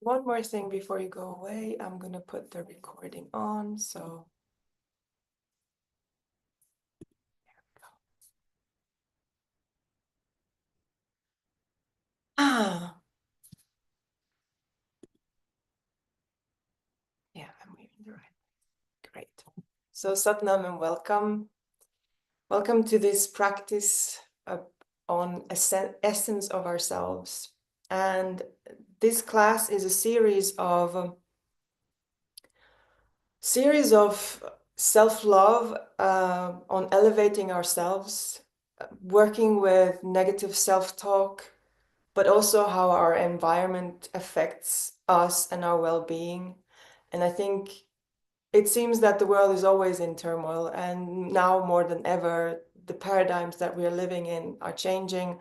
one more thing before you go away. I'm going to put the recording on. So ah, yeah, I'm reading the right. Great. So Satnam and welcome. Welcome to this practice on essence of ourselves. And this class is a series of self-love on elevating ourselves, working with negative self-talk, but also how our environment affects us and our well-being. And I think it seems that the world is always in turmoil, and now more than ever, the paradigms that we are living in are changing,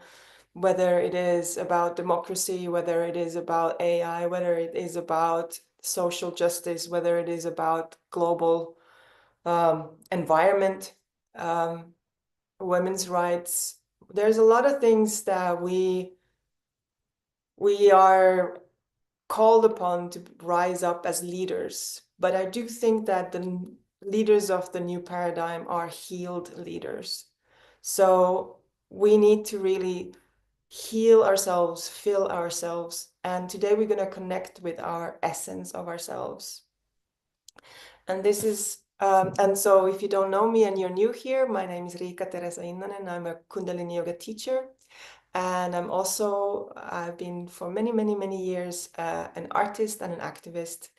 whether it is about democracy, whether it is about AI, whether it is about social justice, whether it is about global environment, um, women's rights. There's a lot of things that we are called upon to rise up as leaders. But I do think that the leaders of the new paradigm are healed leaders. So we need to really heal ourselves, fill ourselves. And today we're going to connect with our essence of ourselves. And this is, and so if you don't know me and you're new here, my name is Riikka Teresa Innanen. I'm a Kundalini Yoga teacher. And I've been for many, many, many years an artist and an activist.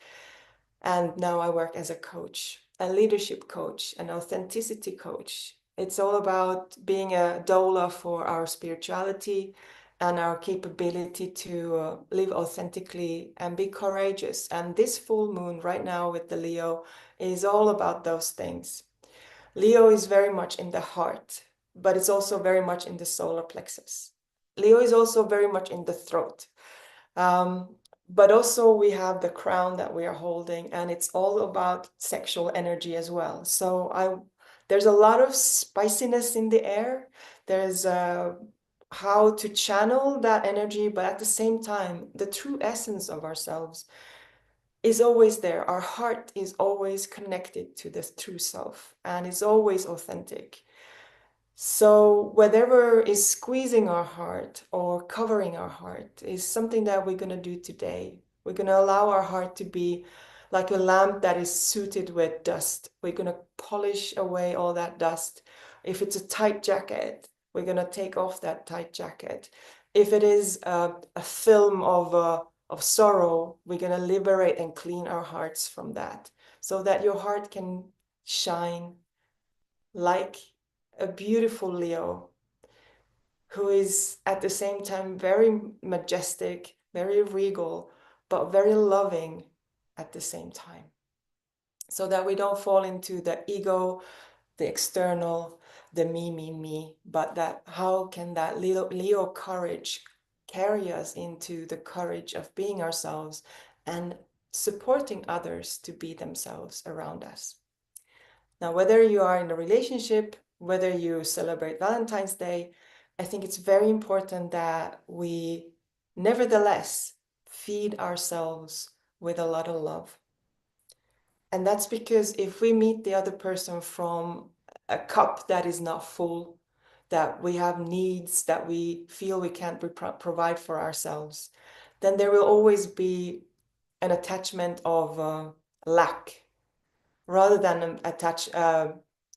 And now I work as a coach, a leadership coach, an authenticity coach. It's all about being a doula for our spirituality and our capability to live authentically and be courageous. And this full moon right now with the Leo is all about those things. Leo is very much in the heart, but it's also very much in the solar plexus. Leo is also very much in the throat. But also we have the crown that we are holding, and it's all about sexual energy as well. So there's a lot of spiciness in the air. There's how to channel that energy, but at the same time, the true essence of ourselves is always there. Our heart is always connected to the true self, and it's always authentic. So whatever is squeezing our heart or covering our heart is something that we're going to do today. We're going to allow our heart to be like a lamp that is suited with dust. We're going to polish away all that dust. If it's a tight jacket, we're going to take off that tight jacket. If it is a film of sorrow, we're going to liberate and clean our hearts from that so that your heart can shine like a beautiful Leo who is at the same time very majestic, very regal, but very loving at the same time. So that we don't fall into the ego, the external, the me, but that how can that Leo courage carry us into the courage of being ourselves and supporting others to be themselves around us. Now, whether you are in a relationship, whether you celebrate Valentine's Day, I think it's very important that we nevertheless feed ourselves with a lot of love. And that's because if we meet the other person from a cup that is not full, that we have needs that we feel we can't provide for ourselves, then there will always be an attachment of lack rather than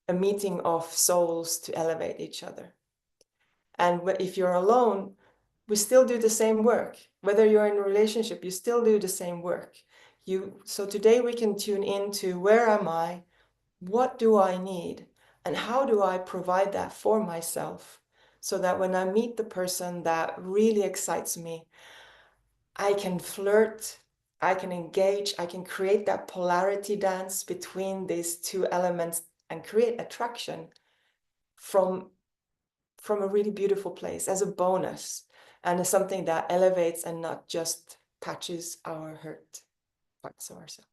a meeting of souls to elevate each other. And if you're alone, we still do the same work. Whether you're in a relationship, you still do the same work. So today we can tune into where am I, what do I need, and how do I provide that for myself so that when I meet the person that really excites me, I can flirt, I can engage, I can create that polarity dance between these two elements and create attraction from a really beautiful place as a bonus and as something that elevates and not just patches our hurt parts of ourselves.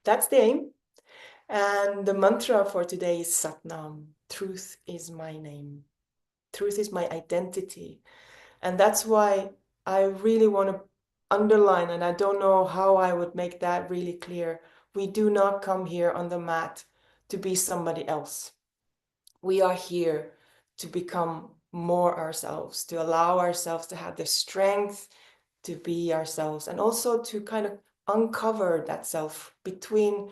That's the aim. And the mantra for today is Satnam. Truth is my name. Truth is my identity. And that's why I really want to underline, and I don't know how I would make that really clear. We do not come here on the mat to be somebody else. We are here to become more ourselves, to allow ourselves to have the strength to be ourselves, and also to kind of uncover that self between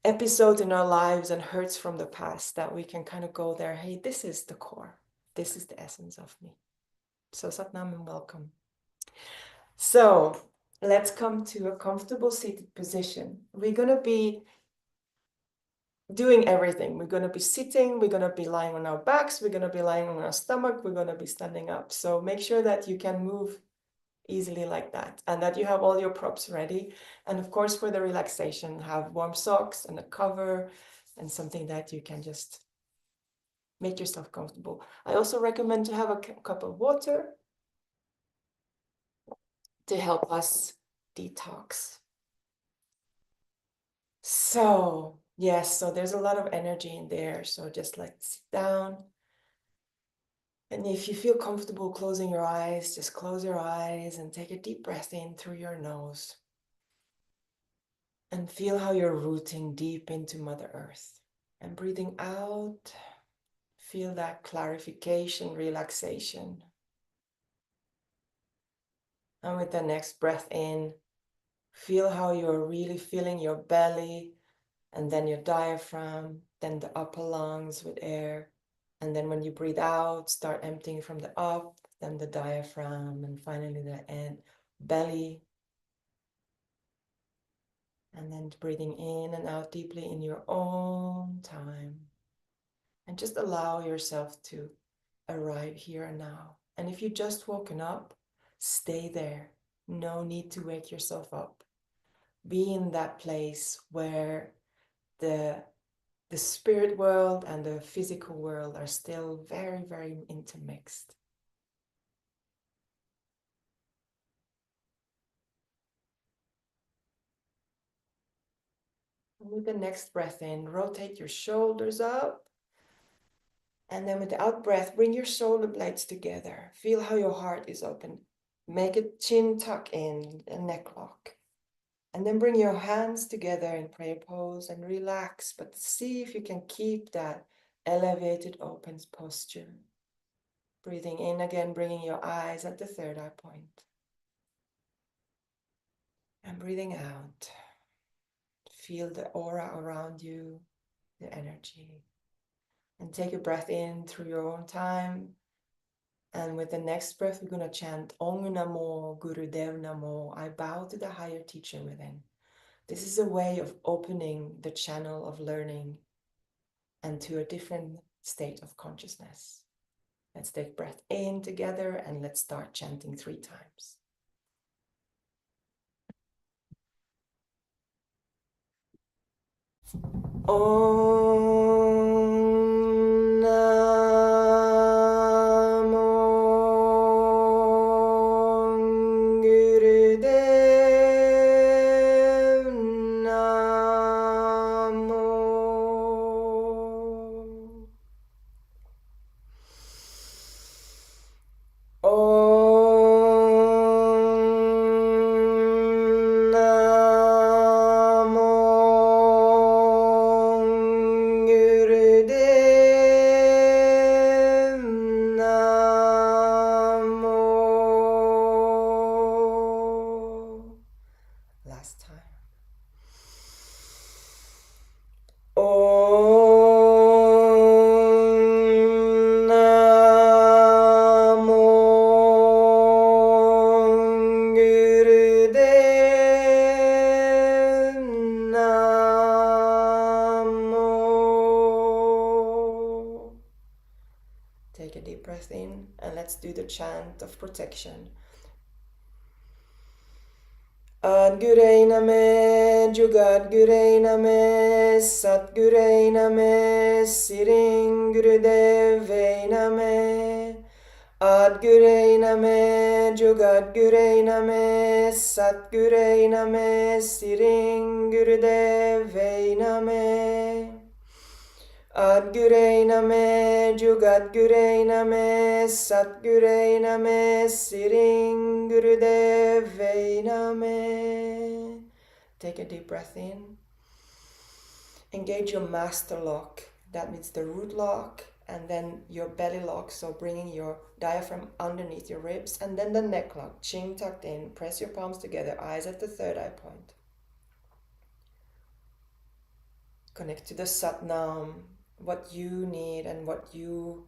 episodes in our lives and hurts from the past, that we can kind of go there, hey, this is the core. This is the essence of me. So Satnam and welcome. So let's come to a comfortable seated position. We're going to be doing everything. We're going to be sitting, we're going to be lying on our backs, we're going to be lying on our stomach, we're going to be standing up. So make sure that you can move easily like that, and that you have all your props ready. And of course, for the relaxation, have warm socks and a cover and something that you can just make yourself comfortable. I also recommend to have a cup of water to help us detox. So yes, so there's a lot of energy in there. So just like sit down. And if you feel comfortable closing your eyes, just close your eyes and take a deep breath in through your nose. And feel how you're rooting deep into Mother Earth. And breathing out, feel that clarification, relaxation. And with the next breath in, feel how you're really filling your belly, and then your diaphragm, then the upper lungs with air. And then when you breathe out, start emptying from the up, then the diaphragm, and finally the end, belly. And then breathing in and out deeply in your own time. And just allow yourself to arrive here and now. And if you just woken up, stay there. No need to wake yourself up. Be in that place where the spirit world and the physical world are still very, very intermixed. And with the next breath in, rotate your shoulders up. And then with the out breath, bring your shoulder blades together. Feel how your heart is open. Make a chin tuck in, a neck lock. And then bring your hands together in prayer pose and relax, but see if you can keep that elevated, open posture. Breathing in again, bringing your eyes at the third eye point. And breathing out. Feel the aura around you, the energy. And take a breath in through your own time. And with the next breath, we're going to chant Om Namo Gurudev Namo. I bow to the higher teacher within. This is a way of opening the channel of learning and to a different state of consciousness. Let's take breath in together and let's start chanting 3 times. Om Namo Gurudev Namo. Last time. Take a deep breath in and let's do the chant of protection. Adgurey Name, Jugadgurey Name, Satgurey Name, Siring Gurudevey Name. Adgurey Name, Jugadgurey Name, Satgurey Name, Siring Gurudevey Name. Adgurei name, Jugadgurei name, Satgurei name, Siring Gurudevei name. Take a deep breath in. Engage your master lock. That means the root lock and then your belly lock. So bringing your diaphragm underneath your ribs and then the neck lock. Chin tucked in. Press your palms together. Eyes at the third eye point. Connect to the Satnam. What you need and what you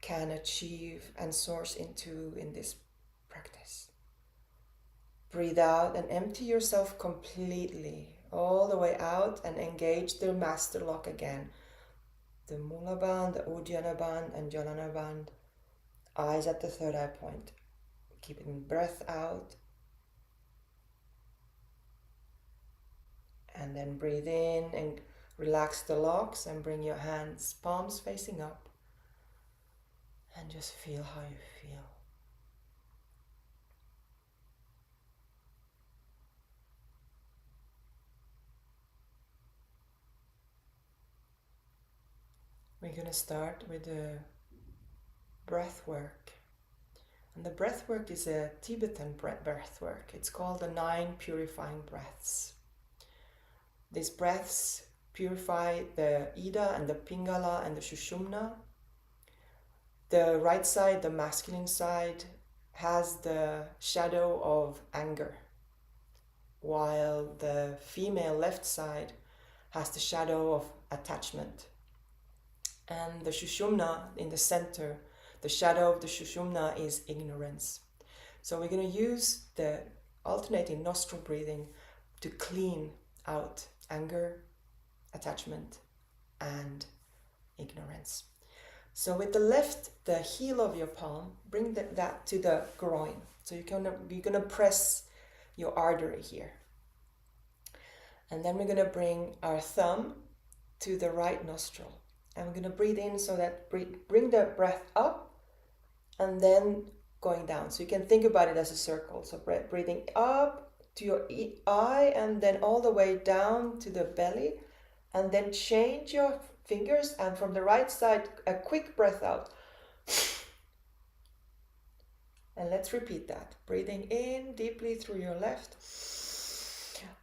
can achieve and source into in this practice. Breathe out and empty yourself completely, all the way out, and engage the master lock again. The Mula Band, the Uddiyana Band, and Jalana Band. Eyes at the third eye point. Keeping breath out. And then breathe in and relax the locks and bring your hands, palms facing up. And just feel how you feel. We're going to start with the breath work. And the breath work is a Tibetan breath work. It's called the 9 purifying breaths. These breaths purify the Ida and the Pingala and the Sushumna. The right side, the masculine side, has the shadow of anger, while the female left side has the shadow of attachment. And the Sushumna in the center, the shadow of the Sushumna is ignorance. So we're going to use the alternating nostril breathing to clean out anger, attachment, and ignorance. So with the left, the heel of your palm, bring that to the groin. So you're gonna press your artery here. And then we're gonna bring our thumb to the right nostril. And we're gonna breathe in so that bring the breath up and then going down. So you can think about it as a circle. So breathing up to your eye and then all the way down to the belly. And then change your fingers, and from the right side, a quick breath out. And let's repeat that. Breathing in deeply through your left.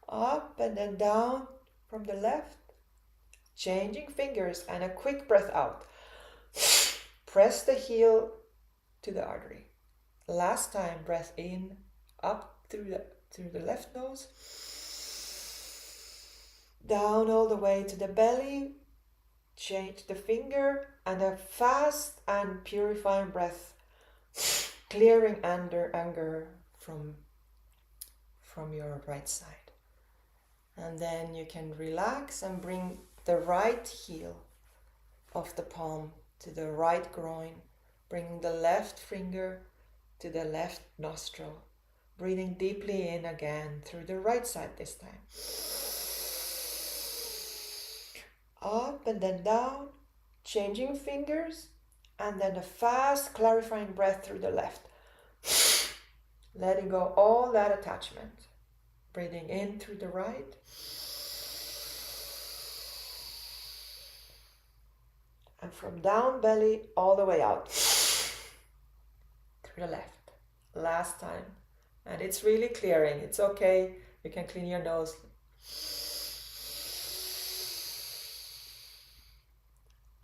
Up and then down from the left. Changing fingers and a quick breath out. Press the heel to the artery. Last time, breath in, up through the left nose. Down all the way to the belly. Change the finger and a fast and purifying breath, clearing anger from your right side. And then you can relax and bring the right heel of the palm to the right groin, bringing the left finger to the left nostril, breathing deeply in again through the right side this time. Up and then down, changing fingers, and then a fast clarifying breath through the left. Letting go all that attachment. Breathing in through the right. And from down belly all the way out. Through the left. Last time. And it's really clearing. It's okay. You can clean your nose.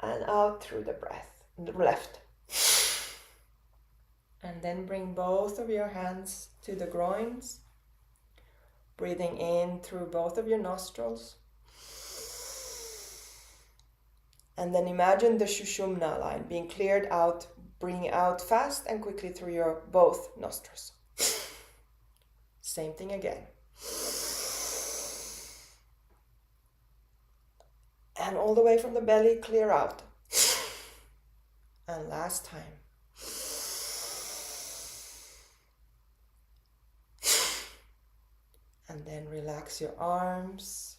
And out through the breath, the left. And then bring both of your hands to the groins. Breathing in through both of your nostrils. And then imagine the Sushumna line being cleared out, bringing out fast and quickly through your both nostrils. Same thing again. And all the way from the belly, clear out. And last time. And then relax your arms,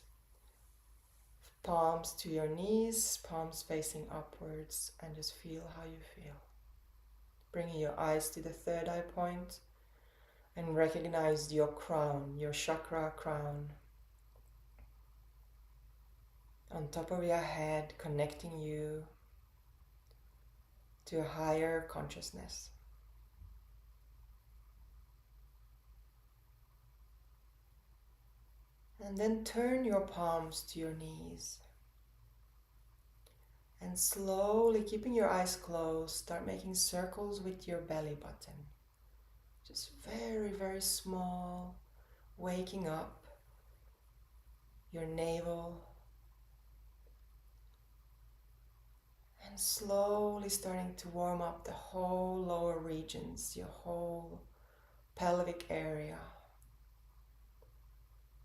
palms to your knees, palms facing upwards, and just feel how you feel. Bringing your eyes to the third eye point and recognize your crown, your chakra crown. on top of your head, connecting you to a higher consciousness. And then turn your palms to your knees. And slowly, keeping your eyes closed, start making circles with your belly button. Just very, very small, waking up your navel. And slowly starting to warm up the whole lower regions, your whole pelvic area.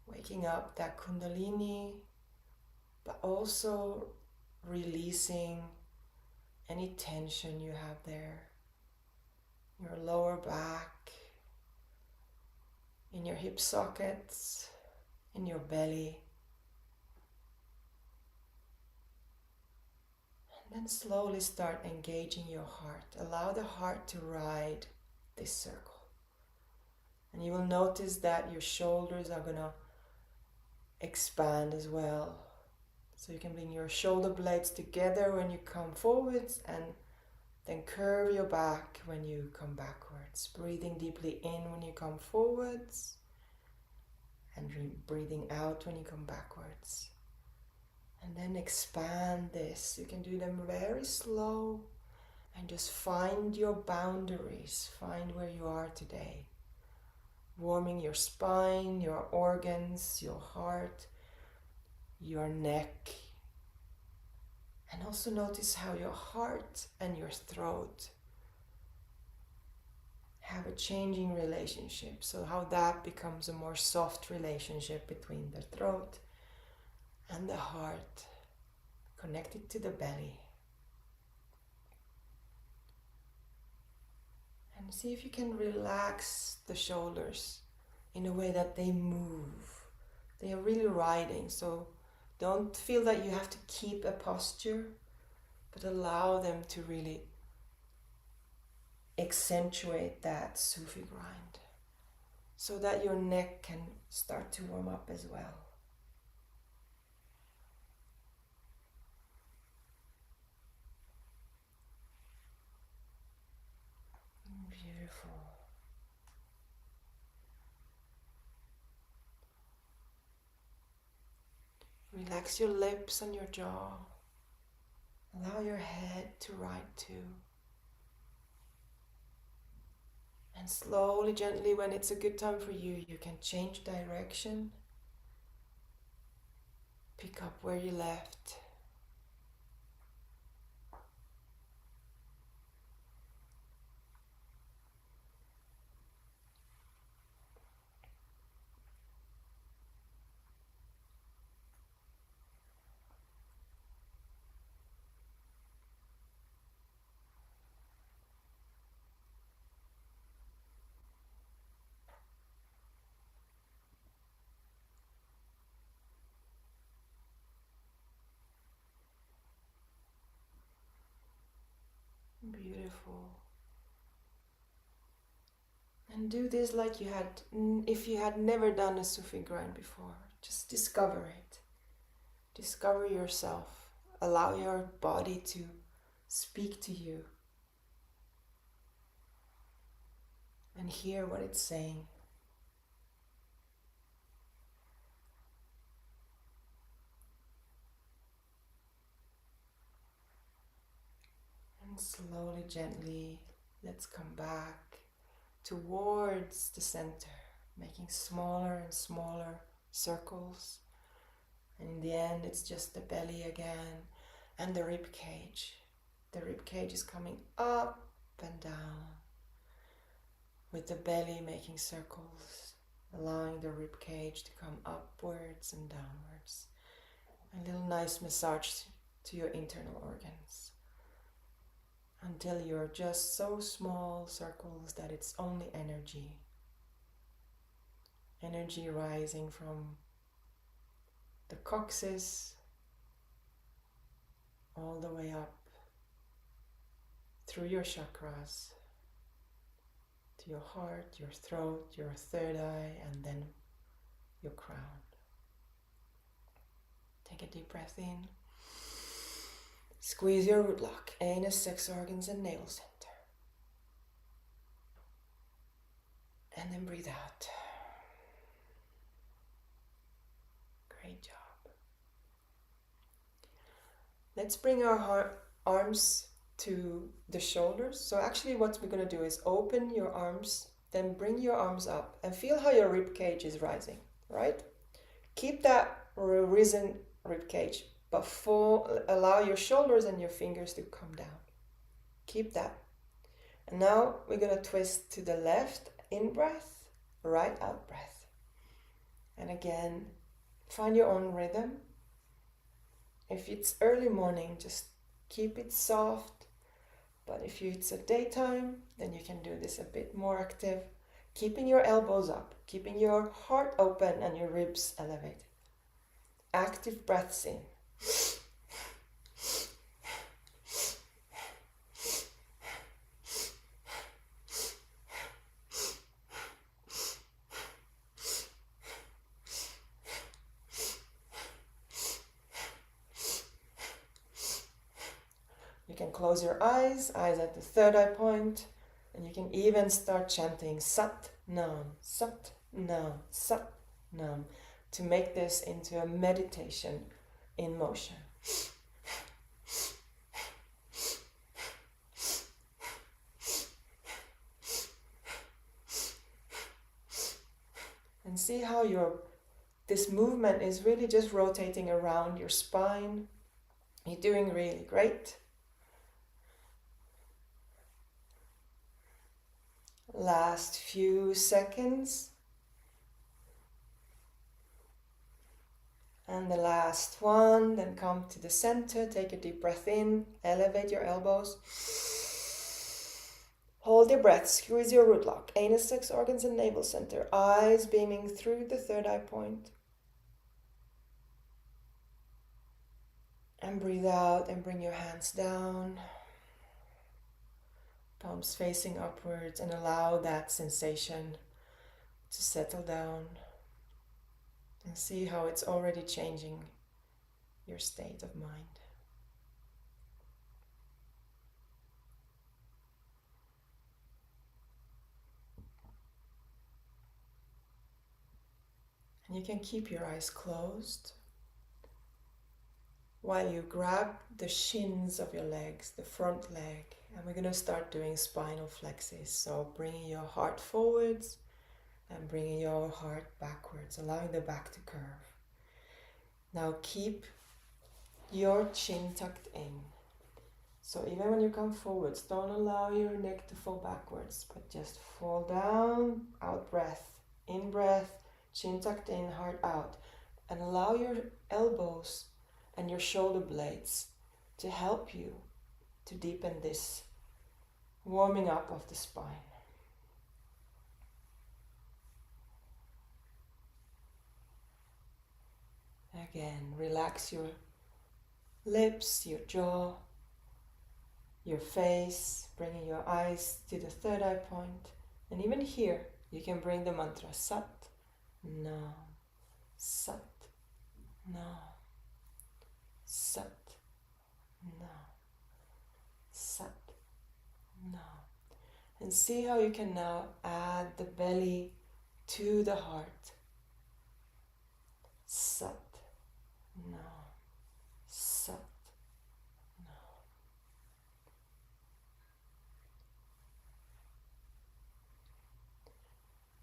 Waking up that kundalini, but also releasing any tension you have there. Your lower back, in your hip sockets, in your belly. And then slowly start engaging your heart. Allow the heart to ride this circle. And you will notice that your shoulders are gonna expand as well. So you can bring your shoulder blades together when you come forwards and then curve your back when you come backwards. Breathing deeply in when you come forwards and breathing out when you come backwards. And then expand this. You can do them very slow and just find your boundaries. Find where you are today. Warming your spine, your organs, your heart, your neck. And also notice how your heart and your throat have a changing relationship. So how that becomes a more soft relationship between the throat and the heart, connected to the belly. And see if you can relax the shoulders in a way that they move. They are really riding, so don't feel that you have to keep a posture, but allow them to really accentuate that Sufi grind so that your neck can start to warm up as well. Beautiful. Relax your lips and your jaw. Allow your head to ride too. And slowly, gently, when it's a good time for you, you can change direction. Pick up where you left. Beautiful. And do this like you had, if you had never done a Sufi grind before. Just discover it. Discover yourself. Allow your body to speak to you and hear what it's saying. And slowly, gently, let's come back towards the center, making smaller and smaller circles. And in the end, it's just the belly again and the rib cage. The rib cage is coming up and down, with the belly making circles, allowing the rib cage to come upwards and downwards. A little nice massage to your internal organs, until you're just so small circles that it's only energy. Energy rising from the coccyx all the way up through your chakras to your heart, your throat, your third eye, and then your crown. Take a deep breath in. Squeeze your root lock, anus, sex organs, and navel center. And then breathe out. Great job. Let's bring our arms to the shoulders. So actually what we're going to do is open your arms, then bring your arms up and feel how your rib cage is rising, right? Keep that risen rib cage, but allow your shoulders and your fingers to come down. Keep that. And now we're going to twist to the left, in breath, right out breath. And again, find your own rhythm. If it's early morning, just keep it soft. But if it's a daytime, then you can do this a bit more active. Keeping your elbows up, keeping your heart open and your ribs elevated. Active breaths in. You can close your eyes at the third eye point, and you can even start chanting Sat Nam, Sat Nam, Sat Nam, to make this into a meditation in motion. And see how this movement is really just rotating around your spine. You're doing really great. Last few seconds. And the last one, then come to the center, take a deep breath in, elevate your elbows. Hold your breath, squeeze your root lock, anus, sex organs, and navel center, eyes beaming through the third eye point. And breathe out and bring your hands down. Palms facing upwards, and allow that sensation to settle down. And see how it's already changing your state of mind. And you can keep your eyes closed while you grab the shins of your legs, the front leg, and we're going to start doing spinal flexes. So bringing your heart forwards and bringing your heart backwards, allowing the back to curve. Now keep your chin tucked in. So even when you come forwards, don't allow your neck to fall backwards, but just fall down, out breath, in breath, chin tucked in, heart out. And allow your elbows and your shoulder blades to help you to deepen this warming up of the spine. Again, relax your lips, your jaw, your face, bringing your eyes to the third eye point. And even here, you can bring the mantra Sat Nam, Sat Nam, Sat Nam, Sat Nam. And see how you can now add the belly to the heart. Sat Nam, Sat Nam.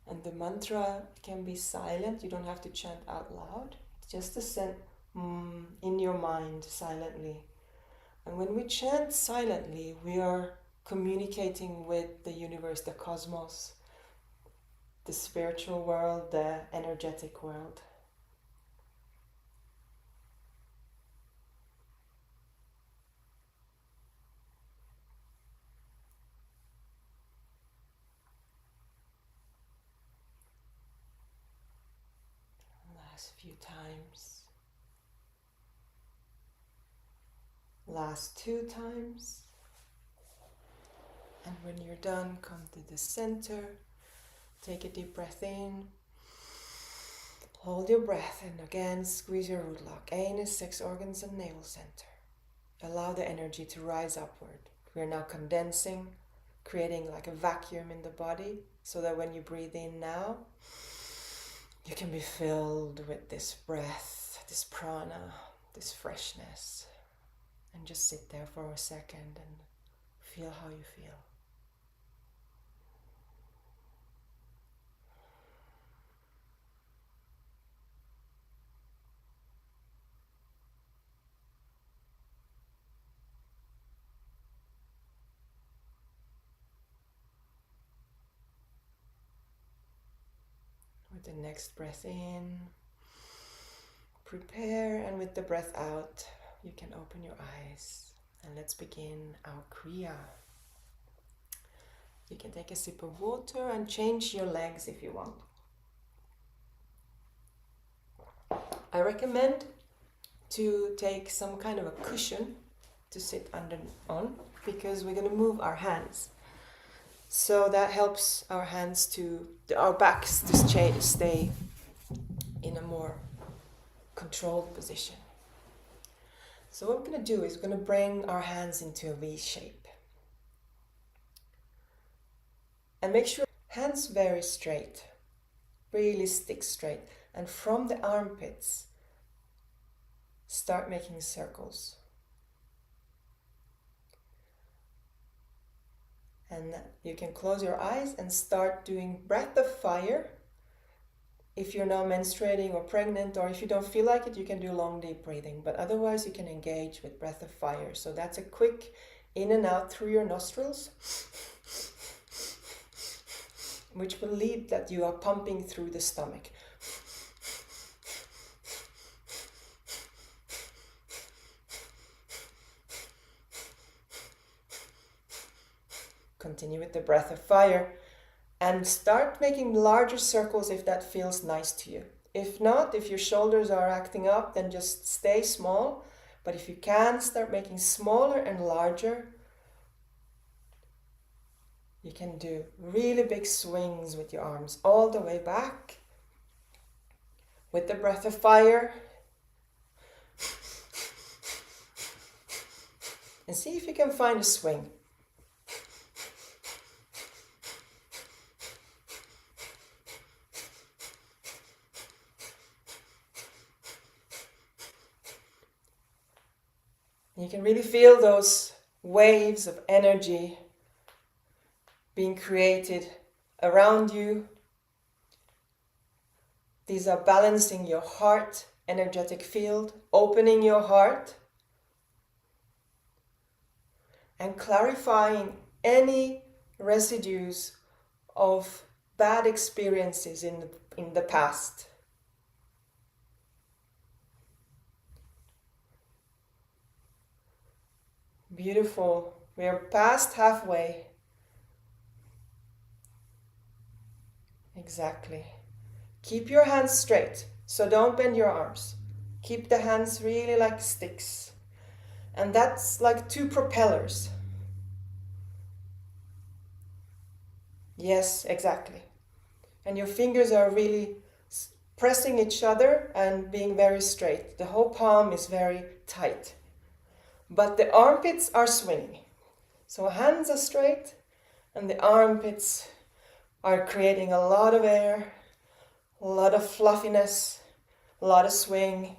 And the mantra can be silent. You don't have to chant out loud. It's just a sent in your mind silently. And when we chant silently, we are communicating with the universe, the cosmos, the spiritual world, the energetic world. Last few times. Last 2 times. And when you're done, come to the center. Take a deep breath in. Hold your breath and again squeeze your root lock. Anus, sex organs and navel center. Allow the energy to rise upward. We're now condensing, creating like a vacuum in the body so that when you breathe in now, you can be filled with this breath, this prana, this freshness. And just sit there for a second and feel how you feel. With the next breath in, prepare, and with the breath out, you can open your eyes. And let's begin our Kriya. You can take a sip of water and change your legs if you want. I recommend to take some kind of a cushion to sit on because we're going to move our hands. So that helps our backs to stay in a more controlled position. So what we're going to do is we're going to bring our hands into a V shape. And make sure hands very straight, really stick straight. And from the armpits, start making circles. And you can close your eyes and start doing breath of fire. If you're now menstruating or pregnant, or if you don't feel like it, you can do long deep breathing. But otherwise you can engage with breath of fire. So that's a quick in and out through your nostrils, which will lead that you are pumping through the stomach. Continue with the breath of fire and start making larger circles if that feels nice to you. If not, if your shoulders are acting up, then just stay small. But if you can, start making smaller and larger. You can do really big swings with your arms all the way back with the breath of fire. And see if you can find a swing. You can really feel those waves of energy being created around you. These are balancing your heart energetic field, opening your heart, and clarifying any residues of bad experiences in the past. Beautiful. We are past halfway. Exactly. Keep your hands straight, so don't bend your arms. Keep the hands really like sticks. And that's like two propellers. Yes, exactly. And your fingers are really pressing each other and being very straight. The whole palm is very tight. But the armpits are swinging. So hands are straight and the armpits are creating a lot of air, a lot of fluffiness, a lot of swing,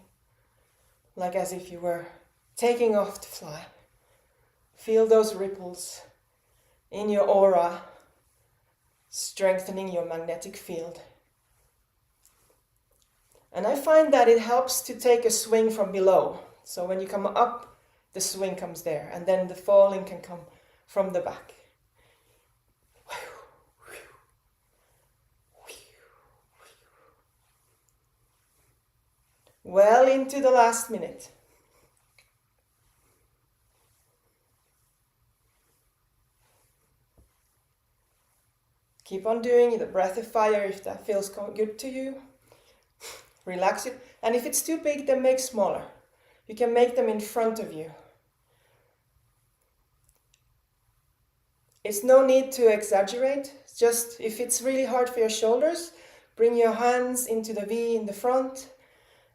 like as if you were taking off to fly. Feel those ripples in your aura, strengthening your magnetic field. And I find that it helps to take a swing from below. So when you come up, the swing comes there, and then the falling can come from the back. Well into the last minute. Keep on doing the breath of fire if that feels good to you. Relax it. And if it's too big, then make smaller. You can make them in front of you. It's no need to exaggerate. Just if it's really hard for your shoulders, Bring your hands into the V in the front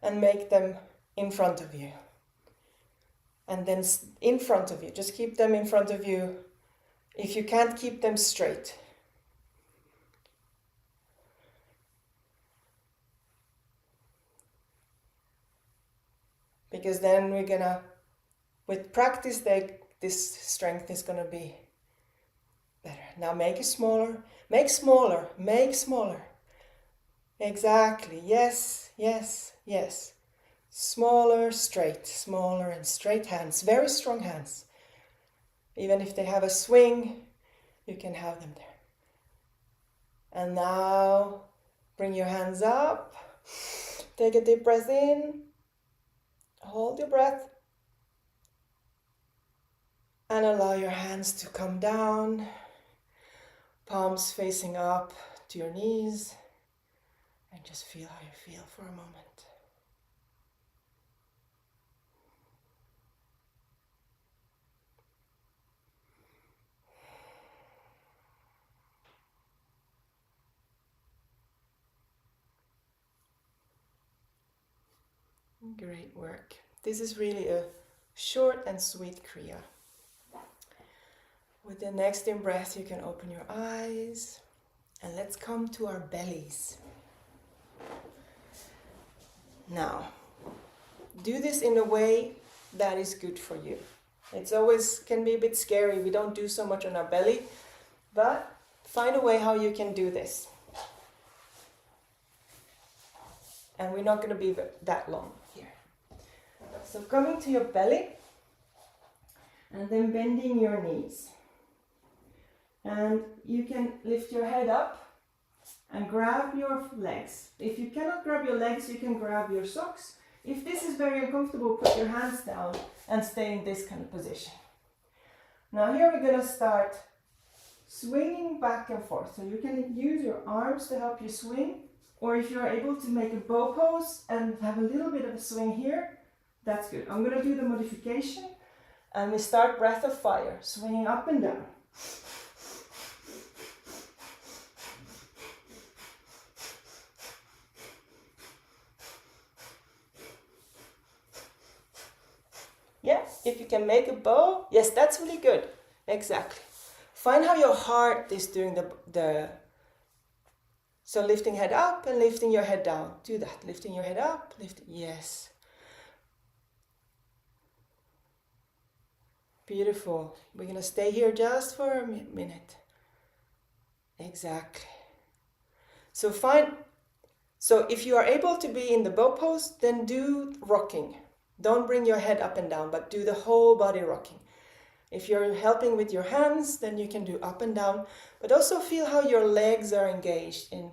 and make them in front of you. And then in front of you, just keep them in front of you. If you can't keep them straight. Because then we're gonna, with practice, this strength is gonna be better. Now make it smaller, make smaller, make smaller. Exactly, yes, yes, yes. Smaller, smaller and straight hands, very strong hands. Even if they have a swing, you can have them there. And now bring your hands up, take a deep breath in, hold your breath, and allow your hands to come down, palms facing up to your knees, and just feel how you feel for a moment. Great work. This is really a short and sweet Kriya. With the next in-breath, you can open your eyes and let's come to our bellies. Now, do this in a way that is good for you. It's always can be a bit scary. We don't do so much on our belly, but find a way how you can do this. And we're not going to be that long here. So coming to your belly and then bending your knees. And you can lift your head up and grab your legs. If you cannot grab your legs, you can grab your socks. If this is very uncomfortable, put your hands down and stay in this kind of position. Now here we're going to start swinging back and forth. So you can use your arms to help you swing, or if you're able to make a bow pose and have a little bit of a swing here, that's good. I'm going to do the modification and we start breath of fire, swinging up and down. Yeah, if you can make a bow, yes, that's really good. Exactly. Find how your heart is doing so lifting head up and lifting your head down. Do that. Lifting your head up, yes. Beautiful. We're going to stay here just for a minute. Exactly. So if you are able to be in the bow pose, then do rocking. Don't bring your head up and down, but do the whole body rocking. If you're helping with your hands, then you can do up and down, but also feel how your legs are engaged in,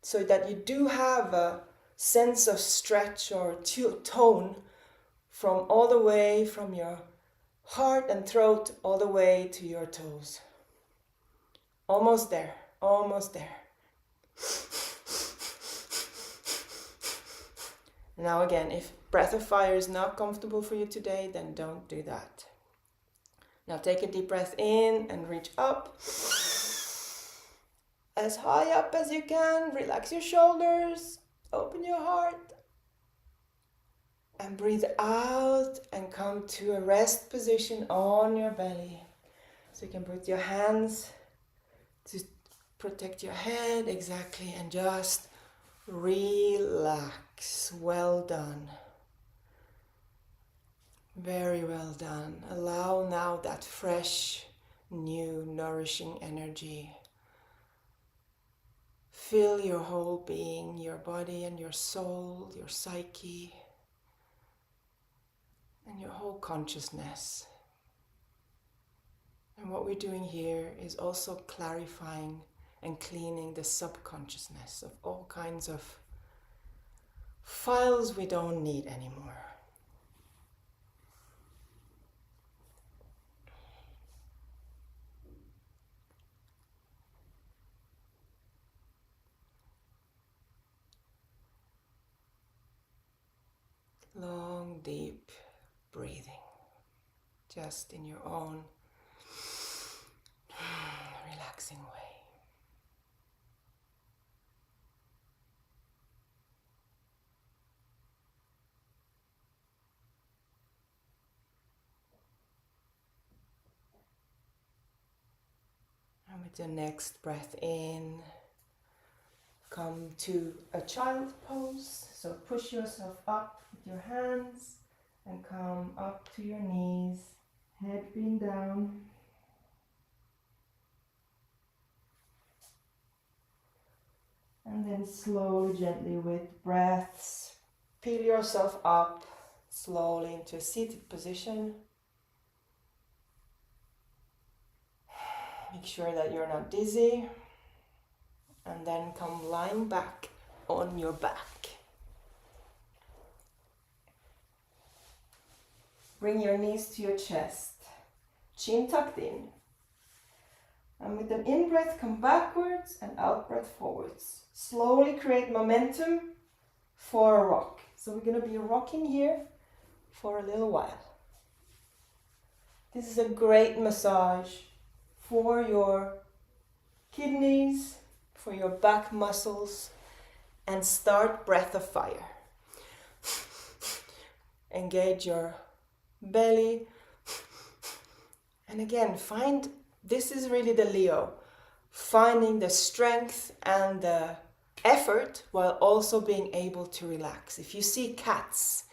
so that you do have a sense of stretch or tone from all the way from your heart and throat all the way to your toes. Almost there, almost there. Now again, if breath of fire is not comfortable for you today, then don't do that. Now take a deep breath in and reach up. As high up as you can. Relax your shoulders. Open your heart. And breathe out and come to a rest position on your belly. So you can put your hands to protect your head. Exactly. And just relax. Well done. Very well done. Allow now that fresh, new, nourishing energy. Fill your whole being, your body and your soul, your psyche, and your whole consciousness. And what we're doing here is also clarifying and cleaning the subconsciousness of all kinds of files we don't need anymore. Long, deep breathing, just in your own relaxing way. And with your next breath in, come to a child pose. So push yourself up with your hands and come up to your knees, head being down. And then slowly, gently with breaths, peel yourself up slowly into a seated position. Make sure that you're not dizzy. And then come lying back on your back. Bring your knees to your chest, chin tucked in. And with an in-breath, come backwards and out-breath forwards. Slowly create momentum for a rock. So we're going to be rocking here for a little while. This is a great massage for your kidneys, for your back muscles, and start breath of fire. Engage your belly. And again, this is really the Leo, finding the strength and the effort while also being able to relax. If you see cats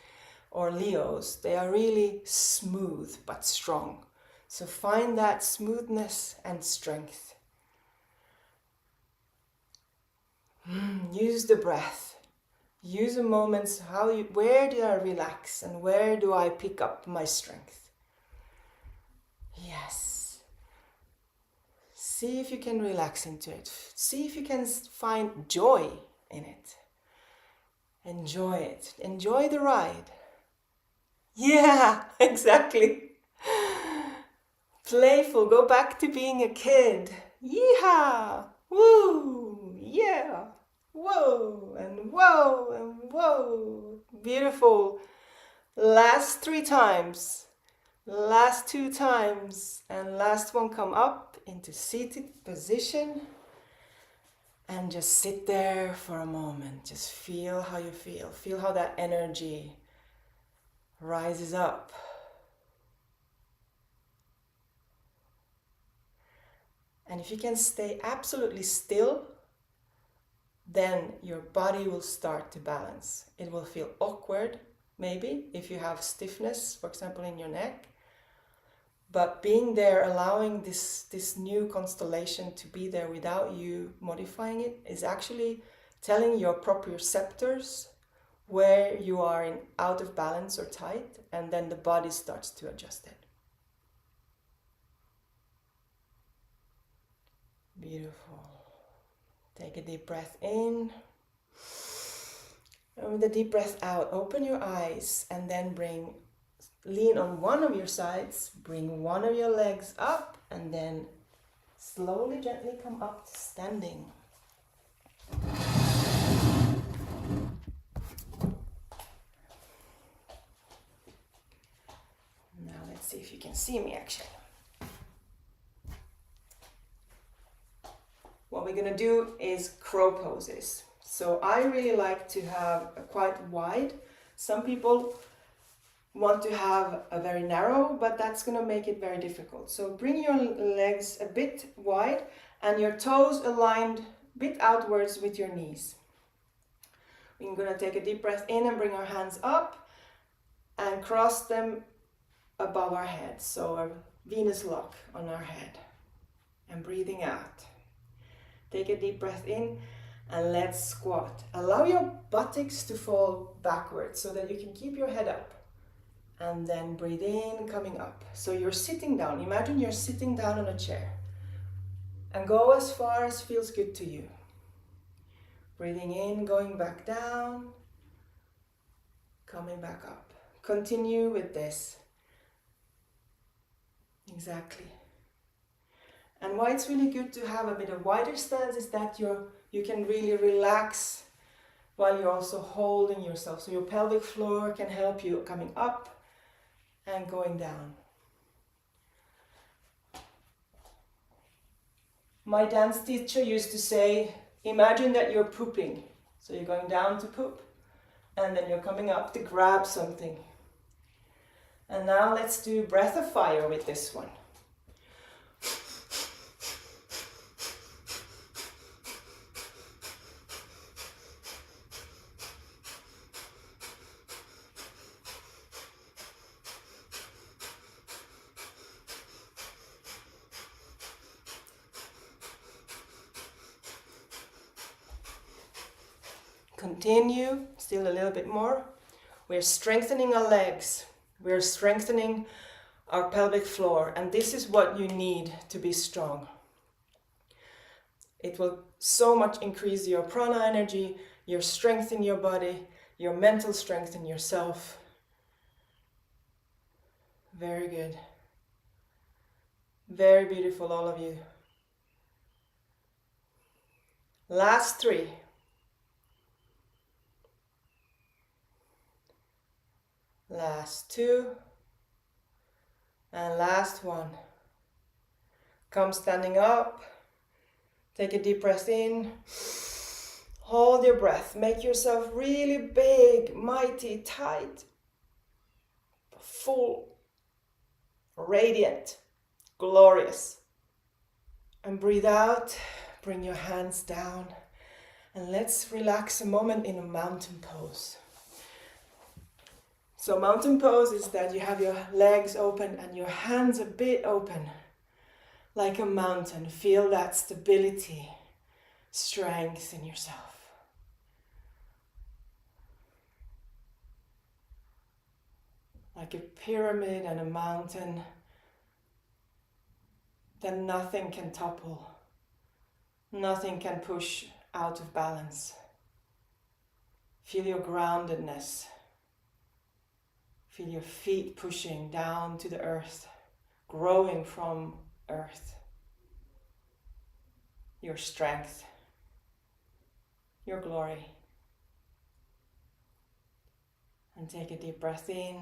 or Leos, they are really smooth but strong. So find that smoothness and strength. Use the breath. Use the moments, where do I relax and where do I pick up my strength? Yes. See if you can relax into it. See if you can find joy in it. Enjoy it. Enjoy the ride. Yeah, exactly. Playful. Go back to being a kid. Yeehaw! Woo! Yeah! Whoa! And whoa! And whoa! Beautiful. Last 3 times. Last 2 times. And last one, come up into seated position. And just sit there for a moment. Just feel how you feel. Feel how that energy rises up. And if you can stay absolutely still, then your body will start to balance. It will feel awkward, maybe, if you have stiffness, for example, in your neck. But being there, allowing this new constellation to be there without you modifying it, is actually telling your proprioceptors where you are out of balance or tight, and then the body starts to adjust it. Beautiful. Take a deep breath in. And with a deep breath out, open your eyes and then lean on one of your sides, bring one of your legs up, and then slowly, gently come up to standing. Now let's see if you can see me actually. What we're going to do is crow poses. So I really like to have a quite wide. Some people want to have a very narrow, but that's going to make it very difficult. So bring your legs a bit wide and your toes aligned a bit outwards with your knees. We're going to take a deep breath in and bring our hands up and cross them above our head. So a Venus lock on our head. And breathing out. Take a deep breath in and let's squat. Allow your buttocks to fall backwards so that you can keep your head up. And then breathe in, coming up. So you're sitting down. Imagine you're sitting down on a chair. And go as far as feels good to you. Breathing in, going back down. Coming back up. Continue with this. Exactly. And why it's really good to have a bit of wider stance is that you can really relax while you're also holding yourself. So your pelvic floor can help you coming up and going down. My dance teacher used to say, imagine that you're pooping. So you're going down to poop and then you're coming up to grab something. And now let's do breath of fire with this one. Continue, still a little bit more. We're strengthening our legs. We're strengthening our pelvic floor, and this is what you need to be strong. It will so much increase your prana energy, your strength in your body, your mental strength in yourself. Very good. Very beautiful, all of you. Last 3. Last 2. And last 1. Come standing up. Take a deep breath in. Hold your breath. Make yourself really big, mighty, tight, full, radiant, glorious. And breathe out. Bring your hands down. And let's relax a moment in a mountain pose. So mountain pose is that you have your legs open and your hands a bit open, like a mountain. Feel that stability, strength in yourself. Like a pyramid and a mountain that nothing can topple, nothing can push out of balance. Feel your groundedness. Feel your feet pushing down to the earth, growing from earth. Your strength, your glory. And take a deep breath in.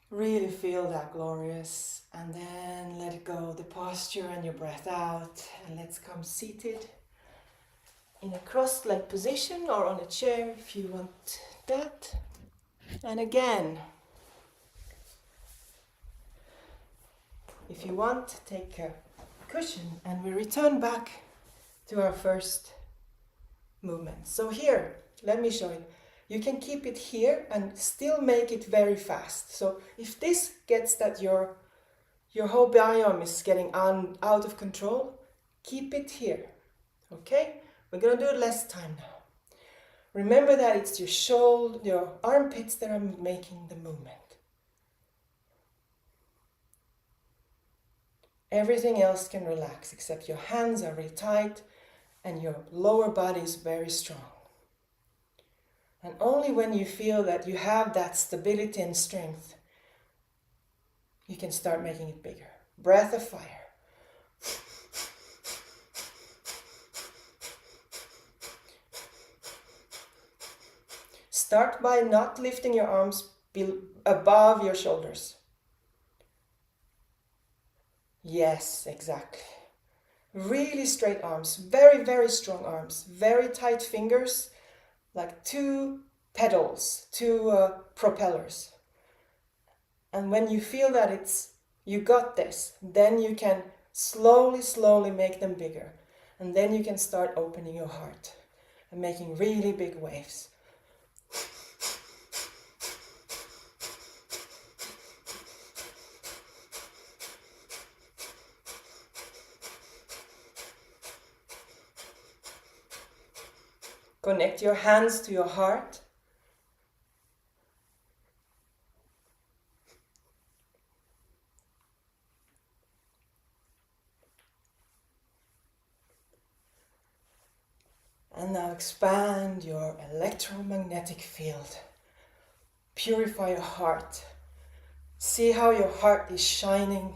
Really feel that glorious. And then let go the posture and your breath out. And let's come seated in a cross-legged position or on a chair if you want that. And again, if you want, take a cushion and we return back to our first movement. So here, let me show you. You can keep it here and still make it very fast. So if this gets that your whole biome is getting out of control, keep it here. Okay? We're going to do it less time now. Remember that it's your shoulder, your armpits that are making the movement. Everything else can relax except your hands are really tight and your lower body is very strong. And only when you feel that you have that stability and strength, you can start making it bigger. Breath of fire. Start by not lifting your arms above your shoulders. Yes, exactly. Really straight arms, very, very strong arms, very tight fingers, like 2 pedals, 2 propellers. And when you feel that you got this, then you can slowly, slowly make them bigger. And then you can start opening your heart and making really big waves. Connect your hands to your heart. And now expand your electromagnetic field. Purify your heart. See how your heart is shining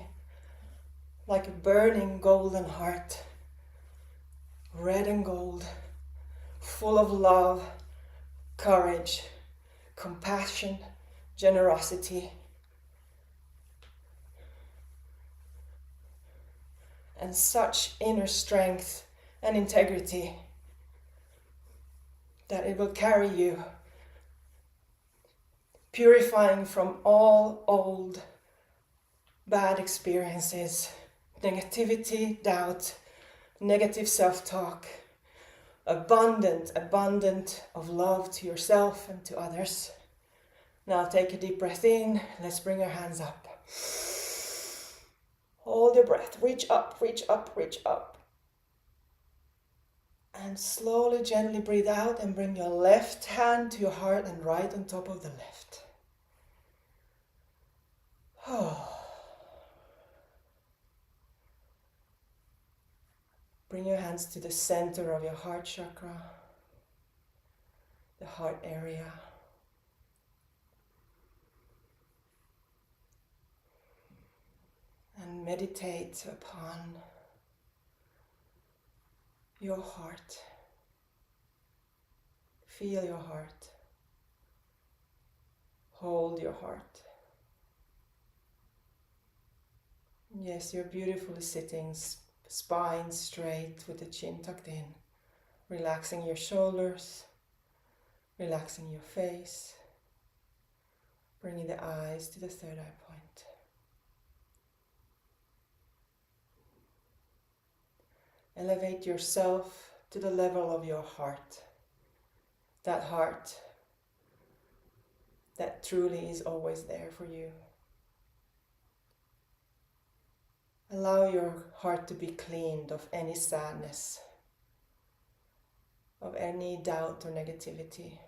like a burning golden heart. Red and gold. Full of love, courage, compassion, generosity, and such inner strength and integrity that it will carry you, purifying from all old bad experiences, negativity, doubt, negative self-talk, abundant of love to yourself and to others. Now take a deep breath in. Let's bring our hands up. Hold your breath. Reach up, reach up, reach up. And slowly, gently breathe out and bring your left hand to your heart and right on top of the left. Bring your hands to the center of your heart chakra, the heart area. And meditate upon your heart. Feel your heart. Hold your heart. Yes, you're beautifully sitting, spine straight with the chin tucked in. Relaxing your shoulders, relaxing your face. Bringing the eyes to the third eye point. Elevate yourself to the level of your heart. That heart that truly is always there for you. Allow your heart to be cleaned of any sadness, of any doubt or negativity.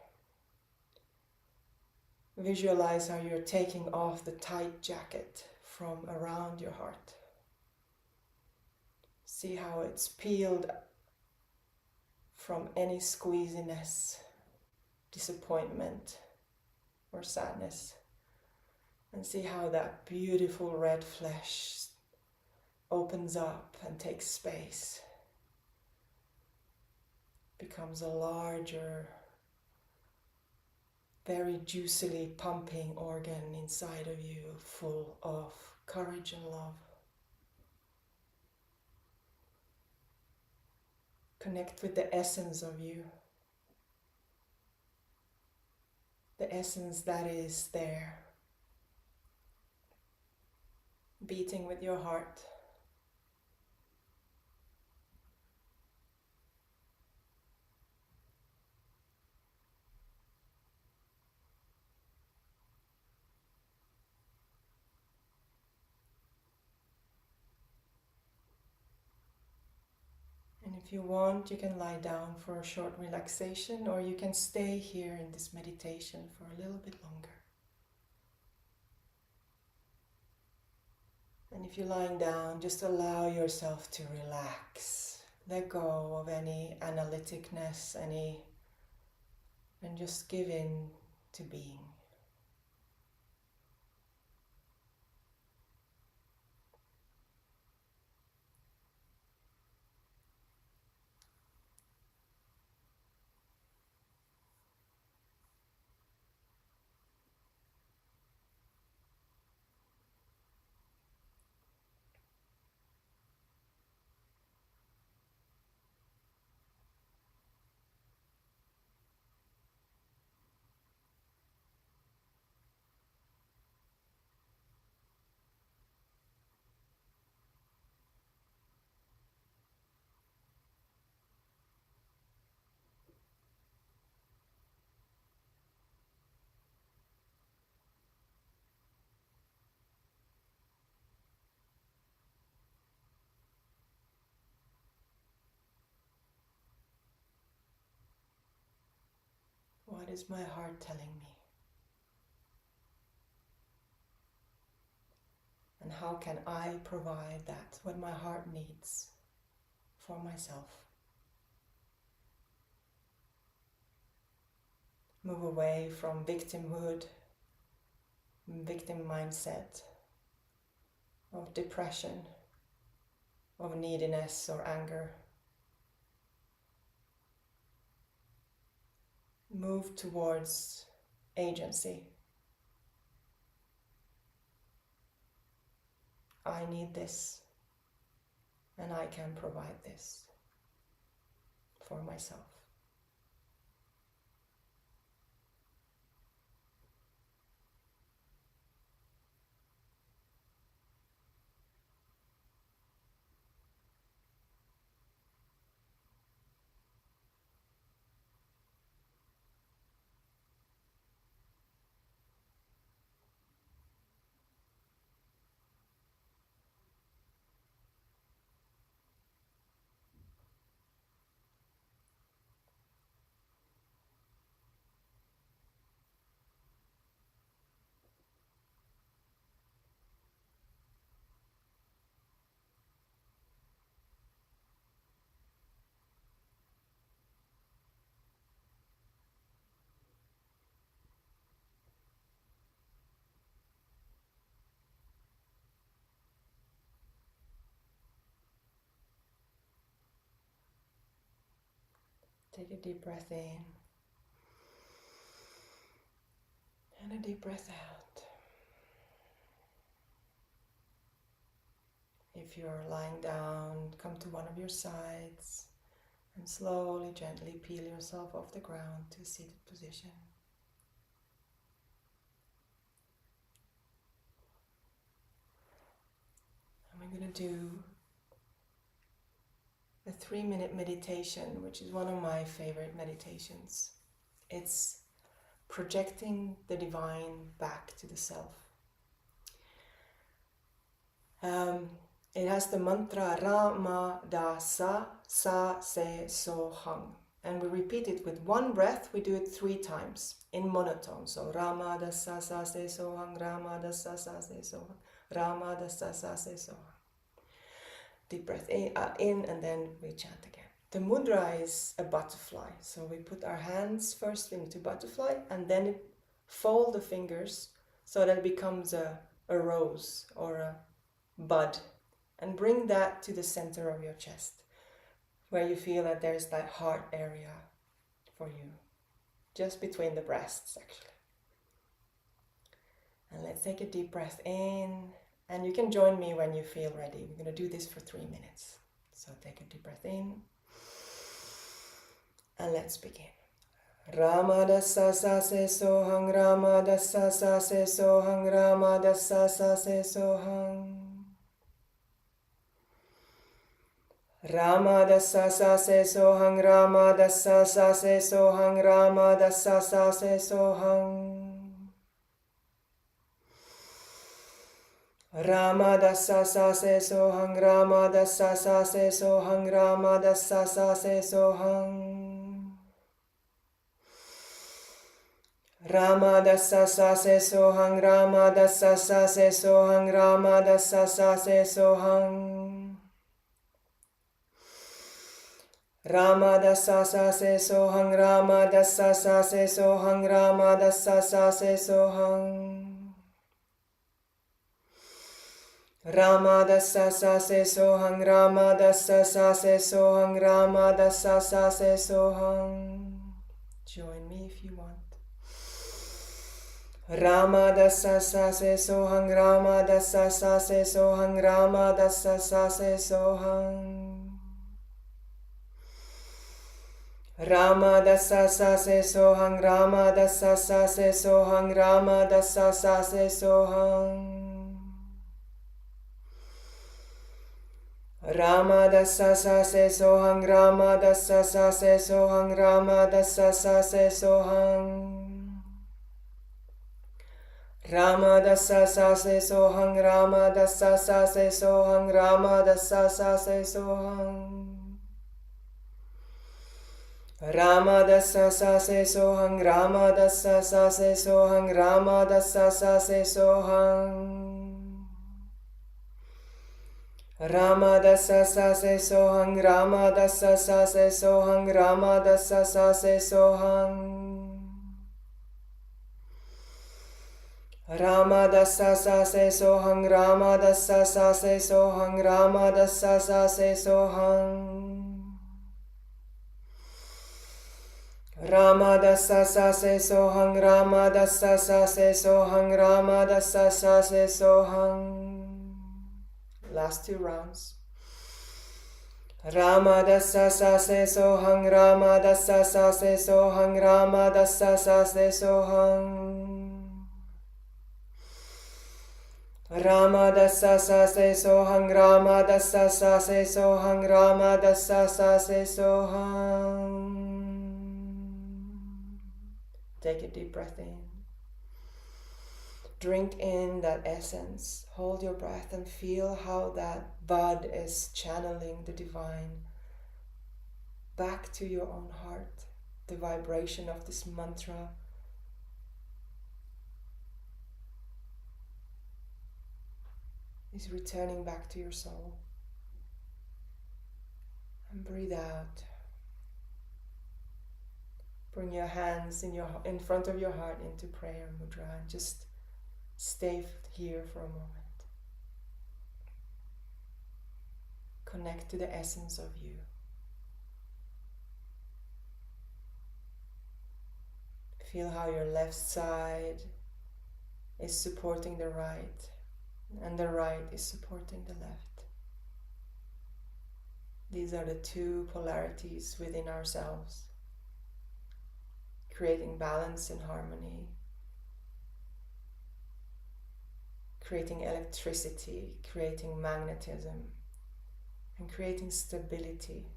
Visualize how you're taking off the tight jacket from around your heart. See how it's peeled from any squeeziness, disappointment, or sadness. And see how that beautiful red flesh opens up and takes space. Becomes a larger, very juicily pumping organ inside of you, full of courage and love. Connect with the essence of you. The essence that is there, beating with your heart. And if you want, you can lie down for a short relaxation, or you can stay here in this meditation for a little bit longer. And if you're lying down, just allow yourself to relax. Let go of any analyticness, and just give in to being. What is my heart telling me? And how can I provide that, what my heart needs for myself? Move away from victimhood, victim mindset, of depression, of neediness or anger. Move towards agency. I need this, and I can provide this for myself. Take a deep breath in and a deep breath out. If you're lying down, come to one of your sides and slowly, gently peel yourself off the ground to a seated position. And we're going to do a 3-minute meditation, which is one of my favorite meditations. It's projecting the divine back to the self. It has the mantra Rama Dasa Sa Se So Hang. And we repeat it with one breath. We do it 3 times in monotone. So Rama Dasa Sa Se So Hang, Rama Dasa Sa Se So Hang, Rama Dasa Sa Se So Hang. Deep breath in and then we chant again. The mudra is a butterfly. So we put our hands first into butterfly and then fold the fingers so that it becomes a rose or a bud. And bring that to the center of your chest, where you feel that there's that heart area for you, just between the breasts actually. And let's take a deep breath in, and you can join me when you feel ready. We're going to do this for 3 minutes. So take a deep breath in, and let's begin. Rama Dasa Sa Se So Hang, Rama Dasa Sa Se So Hang, Rama Dasa Sa Se So Hang. Rama Dasa Sa Se So Hang, Rama Dasa Sa Se So Hang, Rama Dasa Sa Se So Hang. Rama Dasa Sa Se So Hang, Rama Dasa Sa Se So Hang, Rama Dasa Sa Se So Hang. Rama Dasa Sa Se So Hang, Rama Dasa Sa Se So Hang, Rama Dasa Sa Se So Hang. Rama Dasa Sa Se So Hang, Rama Dasa Sa Se So Hang, Rama Dasa Sa Se So Hang. Rama Dasa Sa Se So Hang, Rama Dasa Sa Se So Hang, Rama Dasa Sa Se So Hang. Join me if you want. Rama Dasa Sa Se So Hang, Rama Dasa Sa Se So Hang, Rama Dasa Sa Se So Hang. Rama Dasa Sa Se So Hang, Rama Dasa Sa Se So Hang, Rama Dasa Sa Se So Hang. Rama Dasa Sa Se So Hang, Rama Dasa Sa Se So Hang, Rama Dasa Sa Se So Hang. Rama Dasa Sa Se So Hang, Rama Dasa Sa Se So Hang, Rama Dasa Sa Se So Hang. Rama Dasa Sa Se So Hang, Rama Dasa Sa Se So Hang, Rama Dasa Sa Se So Hang. Rama Dasa Sa Se So Hang, Rama Dasa Sa Se So Hang, Rama Dasa Sa Se So Hang. Rama Dasa Sa Se So Hang, Rama Dasa Sa Se So Hang, Rama Dasa Sa Se So Hang. Rama Dasa Sa Se So Hang, Rama Dasa Sa Se So Hang, Rama Dasa Sa Se So Hang. Last 2 rounds. Rama Dasa Sa Se So Hang, Rama Dasa Sa Se So Hang, Rama Dasa Sa Se So Hang. Rama Dasa Sa Se So Hang, Rama Dasa Sa Se So Hang, Rama Dasa Sa Se So Hang. Take a deep breath in. Drink in that essence. Hold your breath and feel how that bud is channeling the divine back to your own heart. The vibration of this mantra is returning back to your soul. And breathe out. Bring your hands in front of your heart into prayer mudra and just stay here for a moment. Connect to the essence of you. Feel how your left side is supporting the right, and the right is supporting the left. These are the two polarities within ourselves, creating balance and harmony, creating electricity, creating magnetism, and creating stability.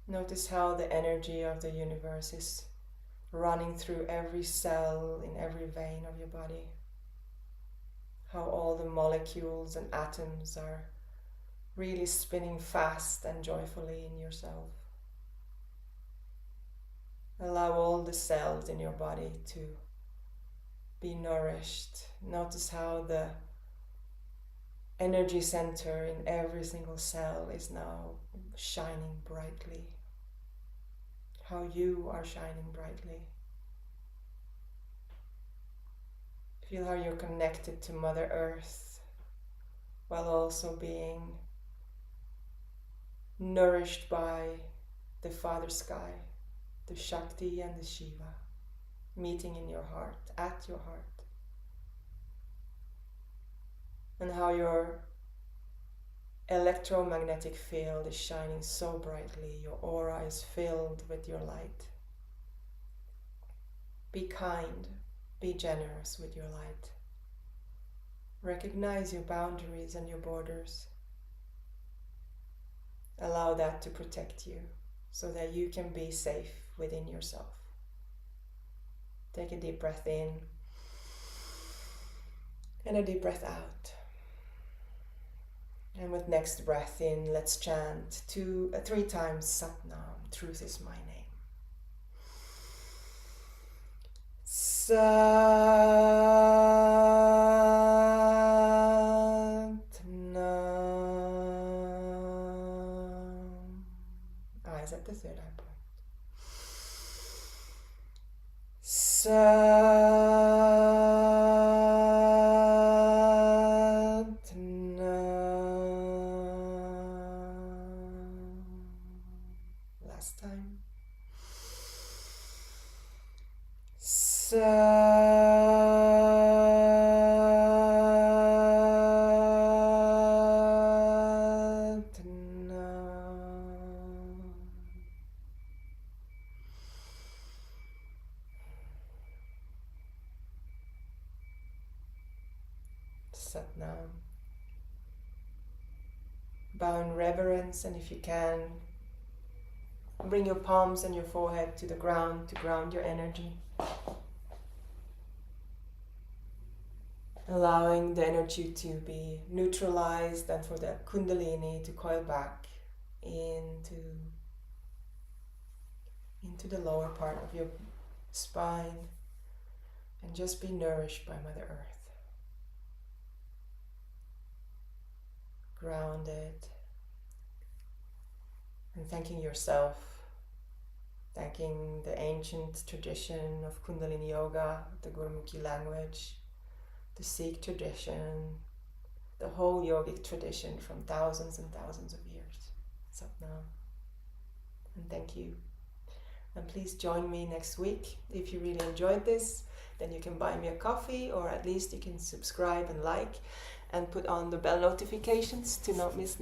Notice how the energy of the universe is running through every cell in every vein of your body. How all the molecules and atoms are really spinning fast and joyfully in yourself. Allow all the cells in your body to be nourished. Notice how the energy center in every single cell is now shining brightly. How you are shining brightly. Feel how you're connected to Mother Earth while also being nourished by the Father Sky, the Shakti and the Shiva, meeting in your heart, at your heart. And how your electromagnetic field is shining so brightly, your aura is filled with your light. Be kind, be generous with your light. Recognize your boundaries and your borders. Allow that to protect you so that you can be safe within yourself. Take a deep breath in and a deep breath out. And with next breath in, let's chant 3 times Satnam, truth is my name. Satnam. Eyes at the third eye point. Last time. Satnam. Bow in reverence, and if you can, bring your palms and your forehead to the ground to ground your energy. Allowing the energy to be neutralized and for the Kundalini to coil back into the lower part of your spine and just be nourished by Mother Earth. Grounded, and thanking yourself, thanking the ancient tradition of Kundalini Yoga, the Gurmukhi language, the Sikh tradition, the whole yogic tradition from thousands and thousands of years. Satnam. And thank you. And please join me next week. If you really enjoyed this, then you can buy me a coffee, or at least you can subscribe and like and put on the bell notifications to not miss